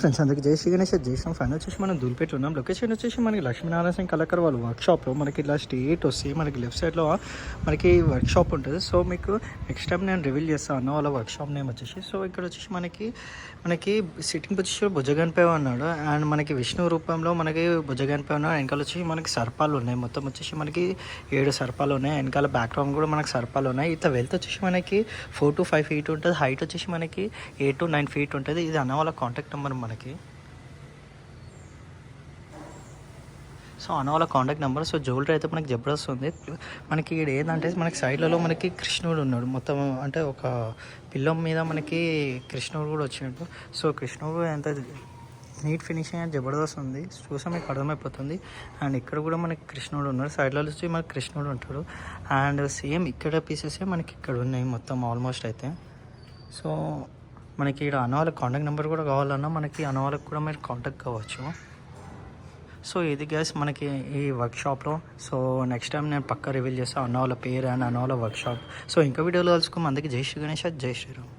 Friends అందరికి జై శ్రీ గణేష్ చేసాం ఫైనల్ వచ్చేసి మనం దూల్పేట ఉన్నాం. లొకేషన్ వచ్చేసి మనకి లక్ష్మీనారాయణ సింగ్ కళాకారు వాళ్ళ వర్క్షాప్లో మనకి ఇలా స్ట్రేట్ వస్తే మనకి లెఫ్ట్ సైడ్లో మనకి వర్క్షాప్ ఉంటుంది. సో మీకు నెక్స్ట్ టైం నేను రివీల్ చేస్తాను అన్న వాళ్ళ వర్క్షాప్ నేమ్ వచ్చేసి. సో ఇక్కడ వచ్చేసి మనకి సిట్టింగ్ పొజిషన్ భుజగన్పై ఉన్నాడు అండ్ మనకి విష్ణు రూపంలో మనకి భుజగన్పై ఉన్నాడు. వెనకాల వచ్చి మనకి సర్పాలు ఉన్నాయి, మొత్తం వచ్చేసి మనకి 7 సర్పాలు ఉన్నాయి. వెనకాల బ్యాక్గ్రౌండ్ కూడా మనకి సర్పాలు ఉన్నాయి. ఇట్లా వెల్త్ వచ్చేసి మనకి 4 to 5 feet ఉంటుంది. హైట్ వచ్చేసి మనకి 8 to 9 feet ఉంటుంది. ఇది అన్న వాళ్ళ కాంటాక్ట్ నెంబర్ మనకి. సో అన్న వాళ్ళ కాంటాక్ట్ నెంబర్. సో జ్యువెలరీ అయితే మనకి జబర్దస్త్ ఉంది. మనకి ఇక్కడ ఏంటంటే మనకి సైడ్లలో మనకి కృష్ణుడు ఉన్నాడు, మొత్తం అంటే ఒక పిల్లం మీద మనకి కృష్ణుడు కూడా వచ్చినట్టు. సో కృష్ణుడు ఎంత నీట్ ఫినిషింగ్ అని జబర్దస్త్ ఉంది, చూసా మీకు అర్థమైపోతుంది. అండ్ ఇక్కడ కూడా మనకి కృష్ణుడు ఉన్నాడు, సైడ్లో వచ్చి మనకి కృష్ణుడు ఉంటాడు. అండ్ సేమ్ ఇక్కడ పీసెసే మనకి ఇక్కడ ఉన్నాయి మొత్తం ఆల్మోస్ట్ అయితే. సో మనకి ఇక్కడ అన్న వాళ్ళ కాంటాక్ట్ నెంబర్ కూడా కావాలన్నా మనకి అన్న వాళ్ళకి కూడా మీరు కాంటాక్ట్ కావచ్చు. సో ఇది గ్యాస్ మనకి ఈ వర్క్షాప్లో. సో నెక్స్ట్ టైం నేను పక్కా రివీల్ చేస్తాను అన్న వాళ్ళ పేరు అండ్ అన్న వాళ్ళ వర్క్షాప్. సో ఇంకా వీడియోలో కలుసుకోము. అందుకే జై శ్రీ గణేష్, జై శ్రీరామ్.